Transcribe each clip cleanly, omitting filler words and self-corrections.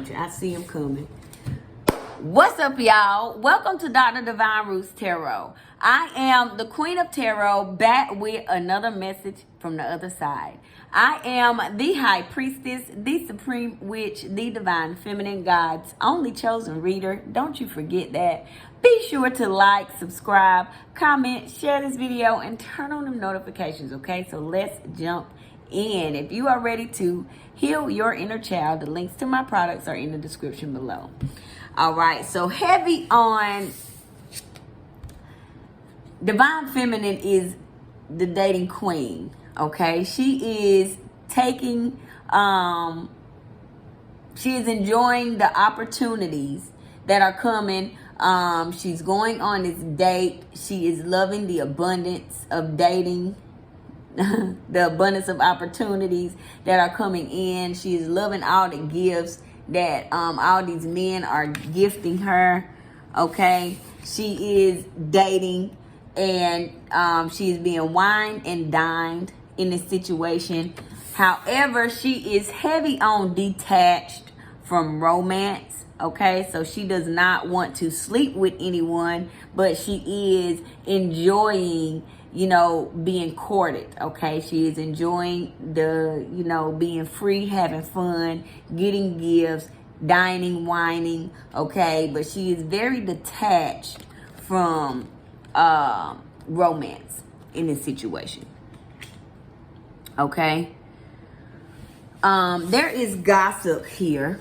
I see him coming. What's up, y'all? Welcome to Dr. Divine Roots Tarot. I am the Queen of Tarot, back with another message from the other side. I am the High Priestess, the Supreme Witch, the Divine Feminine, God's only chosen reader. Don't you forget that. Be sure to like, subscribe, comment, share this video, and turn on them notifications, okay? So let's jump in. If you are ready to heal your inner child, the links to my products are in the description below. All right, so heavy on Divine Feminine is the dating queen, okay? She is taking, she is enjoying the opportunities that are coming. She's going on this date. She is loving the abundance of dating, the abundance of opportunities that are coming in. She is loving all the gifts that all these men are gifting her, okay? She is dating, and she is being wined and dined in this situation. However, she is heavy on detached from romance, okay? So she does not want to sleep with anyone, but she is enjoying, being courted, okay? She is enjoying the, being free, having fun, getting gifts, dining, whining, okay? But she is very detached from romance in this situation, okay? There is gossip here.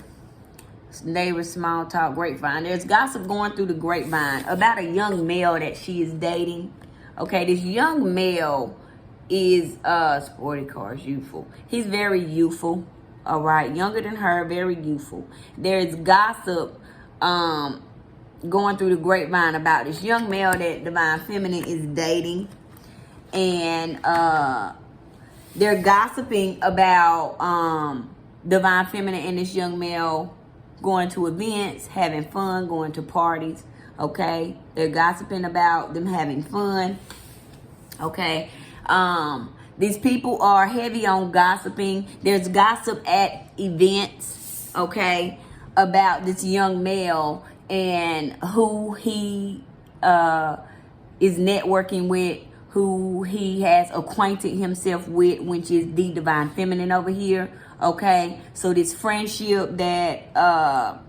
Neighbor, small talk, grapevine. There's gossip going through the grapevine about a young male that she is dating. Okay, this young male is sporty cars, youthful. He's very youthful. All right, younger than her, very youthful. There's gossip going through the grapevine about this young male that Divine Feminine is dating, and they're gossiping about Divine Feminine and this young male going to events, having fun, going to parties, okay? They're gossiping about them having fun, okay? These people are heavy on gossiping. There's gossip at events, okay, about this young male and who he is networking with, who he has acquainted himself with, which is the Divine Feminine over here, okay? So this friendship that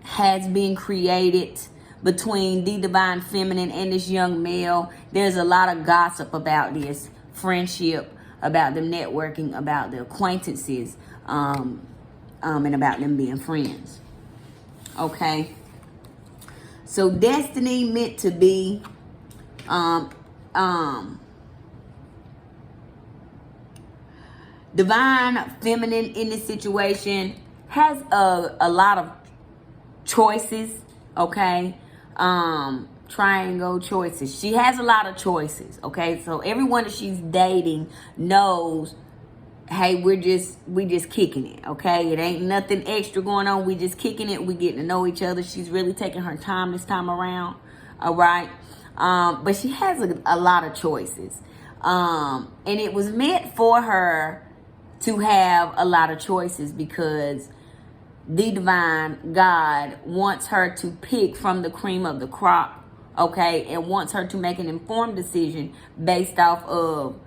has been created between the Divine Feminine and this young male, there's a lot of gossip about this friendship, about them networking, about the acquaintances, and about them being friends, okay? So destiny meant to be, Divine Feminine in this situation has a lot of choices, okay? Triangle choices. She has a lot of choices, okay? So everyone that she's dating knows, hey, we just kicking it, okay? It ain't nothing extra going on. We just kicking it. We getting to know each other. She's really taking her time this time around, all right? But she has a lot of choices. And it was meant for her to have a lot of choices because the divine God wants her to pick from the cream of the crop, okay? And wants her to make an informed decision based off of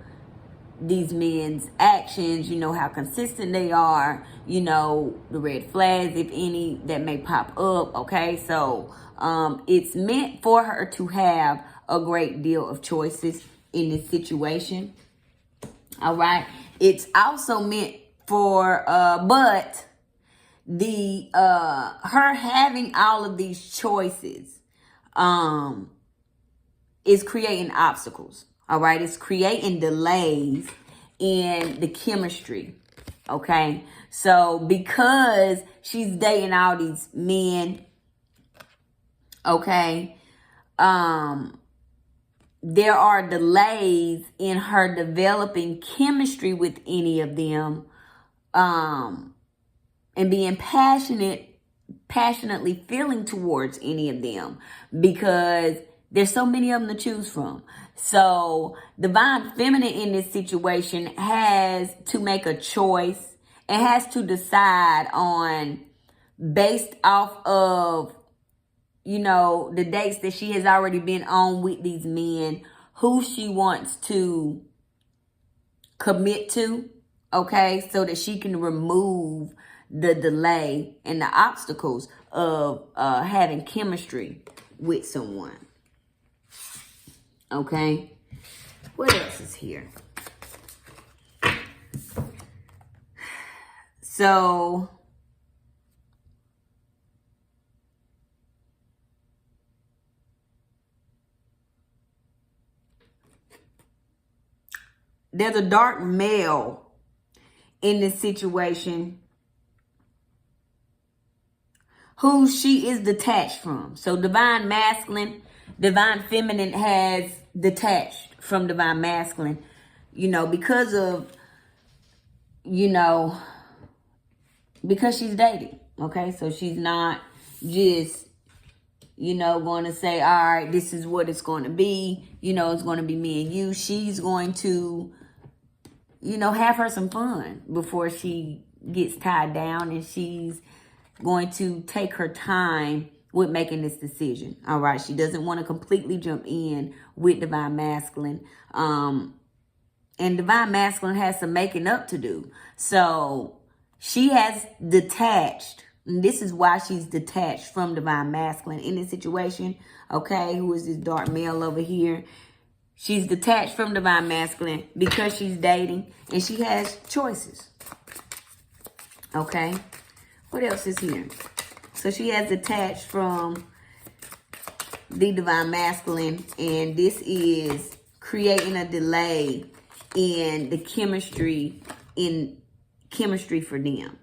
these men's actions, how consistent they are, the red flags, if any, that may pop up, okay? So it's meant for her to have a great deal of choices in this situation, all right? It's also meant for, but the her having all of these choices is creating obstacles, all right? It's creating delays in the chemistry, okay? So because she's dating all these men, okay, there are delays in her developing chemistry with any of them, and being passionately feeling towards any of them, because there's so many of them to choose from. So Divine Feminine in this situation has to make a choice and has to decide on based off of, you know, the dates that she has already been on with these men, who she wants to commit to, okay, so that she can remove the delay and the obstacles of having chemistry with someone. Okay, what else is here? So there's a dark male in this situation who she is detached from. So divine masculine, divine feminine has detached from divine masculine, you know, because of, you know, because she's dating. Okay, so she's not just, you know, going to say, all right, this is what it's going to be. You know, it's going to be me and you. She's going to, you know, have her some fun before she gets tied down, and she's going to take her time with making this decision. All right, she doesn't want to completely jump in with divine masculine. And divine masculine has some making up to do. So she has detached. And this is why she's detached from divine masculine in this situation. Okay, who is this dark male over here? She's detached from divine masculine because she's dating and she has choices. Okay, what else is here? So she has detached from the divine masculine, and this is creating a delay in the chemistry for them.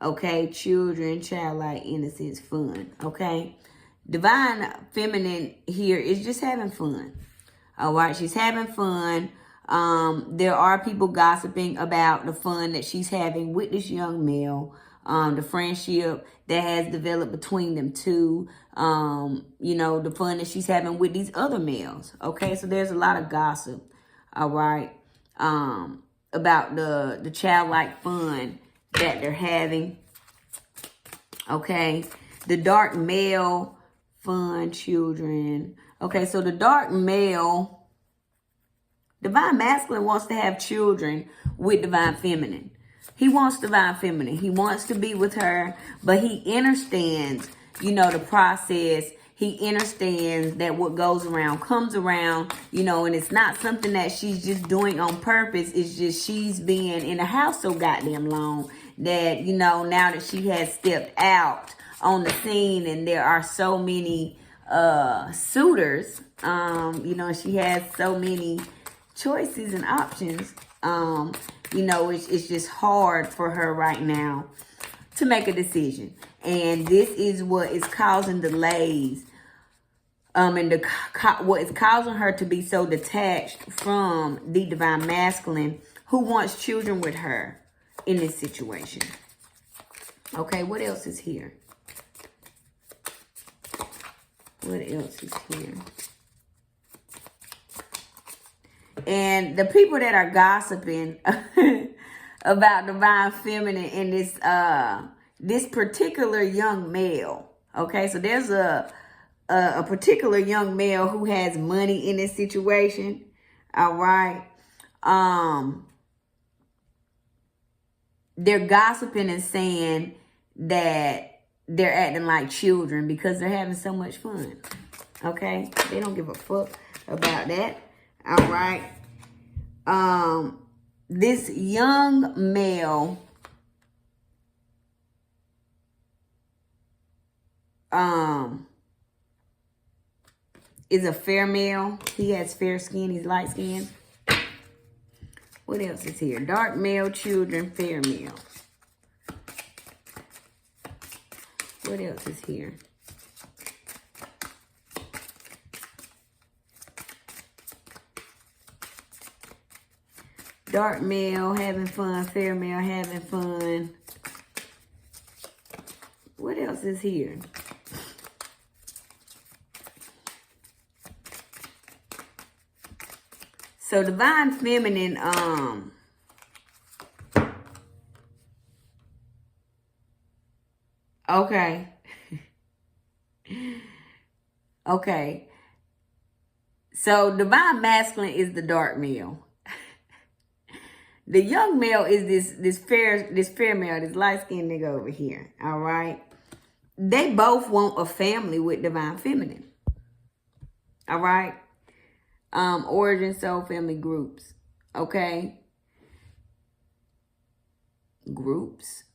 Okay, children, childlike, innocence, fun. Okay, divine feminine here is just having fun. All right, she's having fun. There are people gossiping about the fun that she's having with this young male, the friendship that has developed between them two, you know, the fun that she's having with these other males. Okay, so there's a lot of gossip, all right, about the childlike fun that they're having. Okay, the dark male, fun, children. Okay, so the dark male, divine masculine wants to have children with divine feminine. He wants divine feminine. He wants to be with her, but he understands, you know, the process. He understands that what goes around comes around, you know, and it's not something that she's just doing on purpose. It's just she's been in the house so goddamn long that, you know, now that she has stepped out on the scene and there are so many suitors, you know, she has so many choices and options, you know, it's just hard for her right now to make a decision. And this is what is causing delays, and what is causing her to be so detached from the divine masculine who wants children with her in this situation. Okay, what else is here? What else is here? And the people that are gossiping about divine feminine and this particular young male. Okay, so there's a particular young male who has money in this situation. All right. They're gossiping and saying that they're acting like children because they're having so much fun. Okay, they don't give a fuck about that. All right. This young male is a fair male. He has fair skin. He's light skinned. What else is here? Dark male, children, fair male. What else is here? Dark male, having fun. Fair male, having fun. What else is here? So divine feminine, Okay. Okay. So divine masculine is the dark male. The young male is this fair male, this light skinned nigga over here. All right. They both want a family with divine feminine. All right. Origin soul family groups. Okay. Groups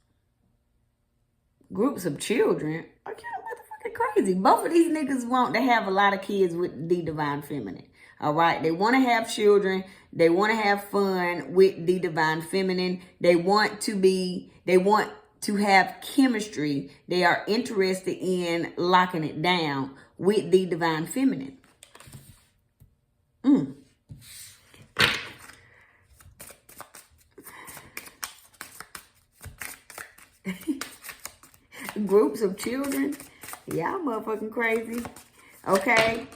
of children are kind of motherfucking crazy. Both of these niggas want to have a lot of kids with the divine feminine. All right. They want to have children. They want to have fun with the divine feminine. They want to have chemistry. They are interested in locking it down with the divine feminine. Groups of children. Y'all motherfucking crazy. Okay.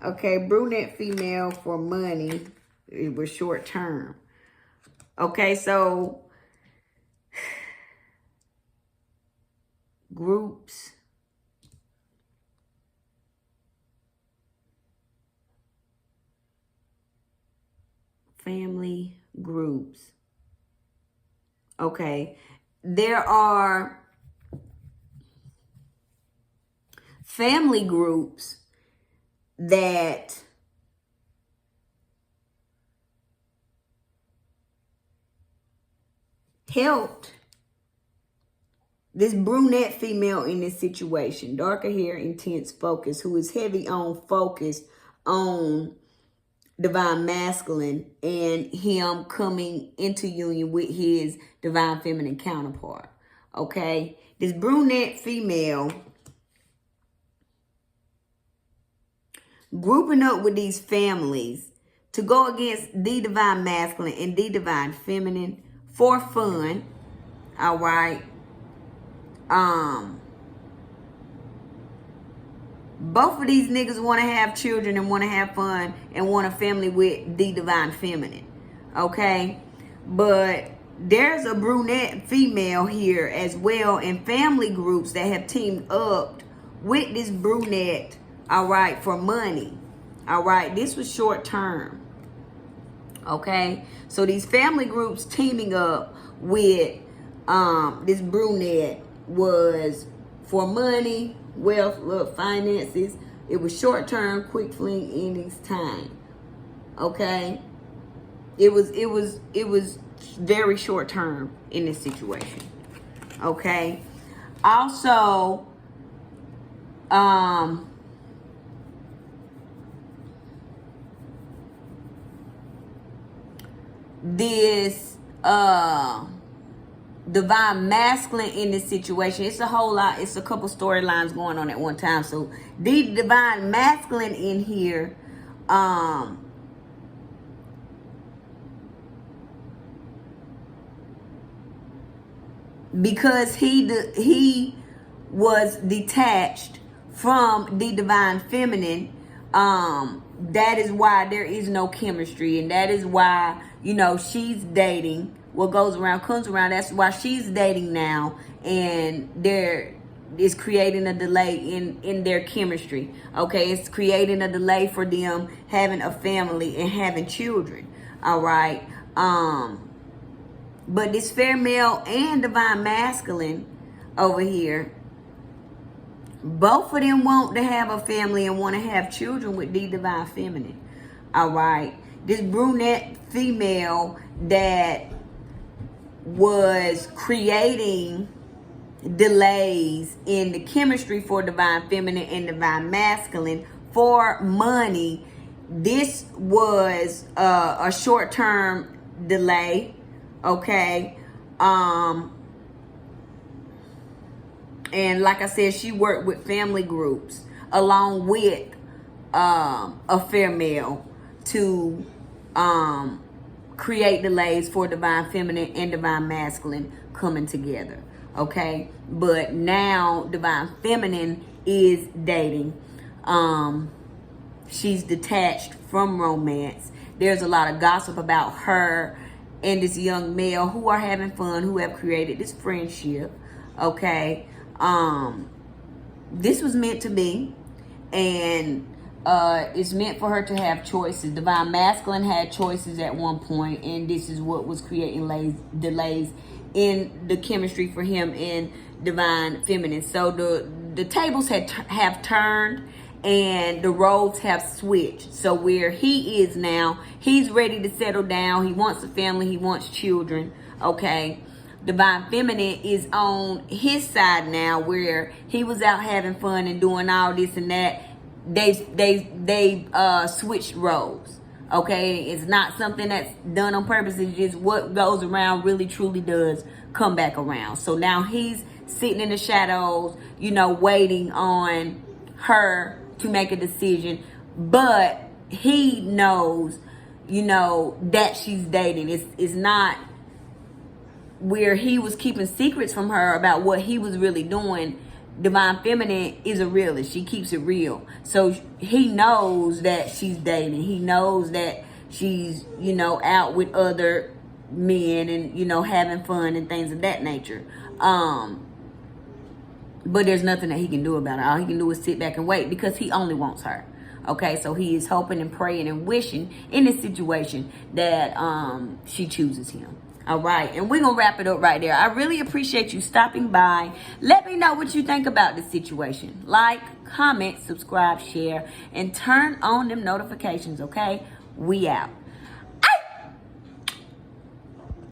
Okay, brunette female for money. It was short term. Okay, so groups. Family groups. Okay. There are family groups that helped this brunette female in this situation. Darker hair, intense focus, who is heavy on focus on divine masculine and him coming into union with his divine feminine counterpart. Okay. This brunette female grouping up with these families to go against the divine masculine and the divine feminine for fun. All right. Both of these niggas want to have children and want to have fun and want a family with the divine feminine. Okay. But there's a brunette female here as well in family groups that have teamed up with this brunette. All right. For money. All right. This was short term. Okay. So these family groups teaming up with this brunette was for money, wealth, love, finances. It was short term, quick fling, endings, time. Okay. It was very short term in this situation. Okay. Also, this divine masculine in this situation, it's a whole lot, it's a couple storylines going on at one time. So the divine masculine in here because he was detached from the divine feminine, that is why there is no chemistry, and that is why, you know, she's dating. What goes around comes around. That's why she's dating now, and there is creating a delay in their chemistry. Okay, it's creating a delay for them having a family and having children. All right. But this fair male and divine masculine over here, both of them want to have a family and want to have children with the divine feminine. All right. This brunette female that was creating delays in the chemistry for divine feminine and divine masculine for money. This was a short-term delay. Okay. And like I said, she worked with family groups along with a fair male to create delays for divine feminine and divine masculine coming together. Okay. But now divine feminine is dating. She's detached from romance. There's a lot of gossip about her and this young male who are having fun, who have created this friendship. Okay. This was meant to be, and it's meant for her to have choices. Divine Masculine had choices at one point, and this is what was creating delays in the chemistry for him in Divine Feminine. So the tables have turned, and the roles have switched. So where he is now, he's ready to settle down. He wants a family. He wants children. Okay. Divine Feminine is on his side now, where he was out having fun and doing all this and that. They switched roles. Okay, it's not something that's done on purpose. It's just what goes around really truly does come back around. So now he's sitting in the shadows, waiting on her to make a decision, but he knows, that she's dating. It's not where he was keeping secrets from her about what he was really doing. Divine Feminine is a realist. She keeps it real. So he knows that she's dating. He knows that she's, out with other men and, having fun and things of that nature. But there's nothing that he can do about it. All he can do is sit back and wait, because he only wants her. Okay, so he is hoping and praying and wishing in this situation that she chooses him. All right, and we're going to wrap it up right there. I really appreciate you stopping by. Let me know what you think about this situation. Like, comment, subscribe, share, and turn on them notifications, okay? We out.